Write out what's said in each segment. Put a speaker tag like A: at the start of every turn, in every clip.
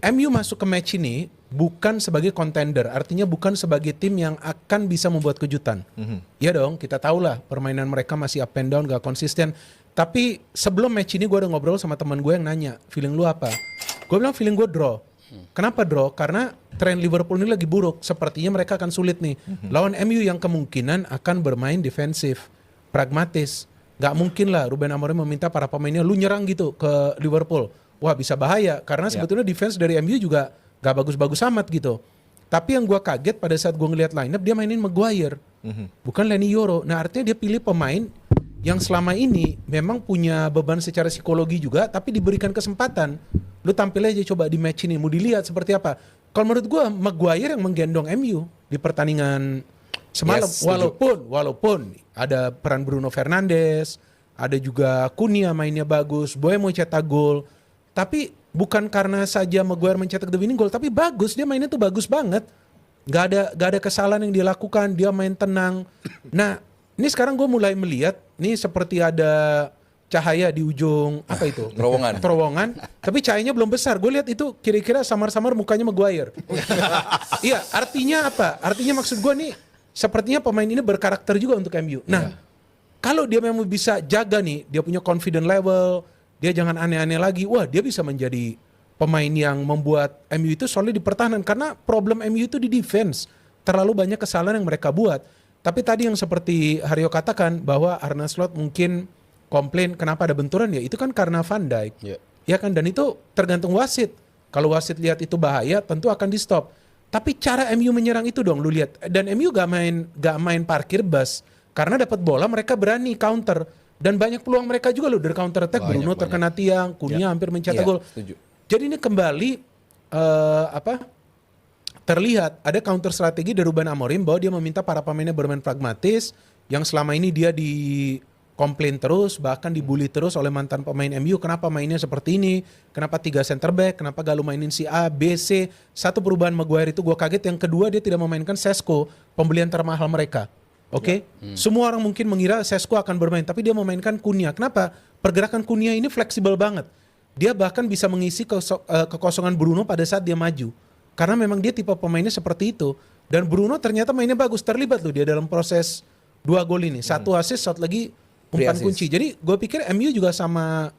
A: MU masuk ke match ini bukan sebagai contender, artinya bukan sebagai tim yang akan bisa membuat kejutan. Ya dong, kita tahu lah permainan mereka masih up and down, gak konsisten. Tapi sebelum match ini gue udah ngobrol sama teman gue yang nanya, feeling lu apa? Gue bilang feeling gue draw. Kenapa draw? Karena tren Liverpool ini lagi buruk. Sepertinya mereka akan sulit nih. Lawan MU yang kemungkinan akan bermain defensif, pragmatis. Gak mungkin lah Ruben Amorim meminta para pemainnya lu nyerang gitu ke Liverpool. Wah bisa bahaya. Karena sebetulnya defense dari MU juga gak bagus-bagus amat gitu. Tapi yang gue kaget pada saat gue ngeliat lineup dia mainin Maguire. Bukan Leny Yoro. Nah artinya dia pilih pemain yang selama ini memang punya beban secara psikologi juga, tapi diberikan kesempatan. Lu tampil aja coba di match ini, mau dilihat seperti apa. Kalau menurut gue Maguire yang menggendong MU di pertandingan semalam.
B: Yes,
A: walaupun ada peran Bruno Fernandes, ada juga Cunha mainnya bagus, Boy mau cetak gol. Tapi bukan karena saja Maguire mencetak the winning goal, tapi bagus, dia mainnya tuh bagus banget. Gak ada kesalahan yang dia lakukan, dia main tenang. Nah, ini sekarang gue mulai melihat, nih seperti ada cahaya di ujung, apa itu? Terowongan. Tapi cahayanya belum besar. Gue lihat itu kira-kira samar-samar mukanya Maguire. Iya, artinya apa? Artinya maksud gue nih, sepertinya pemain ini berkarakter juga untuk MU. Nah, kalau dia memang bisa jaga nih, dia punya confident level, dia jangan aneh-aneh lagi. Wah, dia bisa menjadi pemain yang membuat MU itu solid di pertahanan. Karena problem MU itu di defense. Terlalu banyak kesalahan yang mereka buat. Tapi tadi yang seperti Haryo katakan bahwa Arne Slot mungkin komplain kenapa ada benturan ya itu kan karena Van Dijk. Ya kan, dan itu tergantung wasit. Kalau wasit lihat itu bahaya tentu akan di stop. Tapi cara MU menyerang itu dong lu lihat. Dan MU gak main parkir bus. Karena dapat bola mereka berani counter. Dan banyak peluang mereka juga loh dari counter attack. Bruno terkena tiang, Cunha hampir mencetak gol. Jadi ini kembali terlihat ada counter strategi dari Ruben Amorim bahwa dia meminta para pemainnya bermain pragmatis yang selama ini dia dikomplain terus, bahkan dibully terus oleh mantan pemain MU. Kenapa mainnya seperti ini? Kenapa 3 center back? Kenapa gak lu mainin si A, B, C? Satu perubahan Maguire itu gue kaget. Yang kedua dia tidak memainkan Sesko, pembelian termahal mereka. Oke? Semua orang mungkin mengira Sesko akan bermain, tapi dia memainkan Cunha. Kenapa? Pergerakan Cunha ini fleksibel banget. Dia bahkan bisa mengisi kekosongan Bruno pada saat dia maju. Karena memang dia tipe pemainnya seperti itu. Dan Bruno ternyata mainnya bagus. Terlibat loh dia dalam proses 2 gol ini. 1 assist, shot lagi umpan kunci. Jadi gue pikir MU juga sama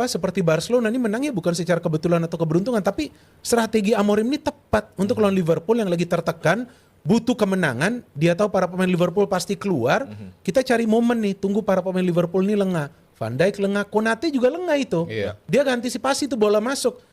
A: seperti Barcelona ini menangnya bukan secara kebetulan atau keberuntungan. Tapi strategi Amorim ini tepat untuk lawan Liverpool yang lagi tertekan. Butuh kemenangan. Dia tahu para pemain Liverpool pasti keluar. Kita cari momen nih. Tunggu para pemain Liverpool ini lengah. Van Dijk lengah. Konate juga lengah itu. Dia gak antisipasi tuh bola masuk.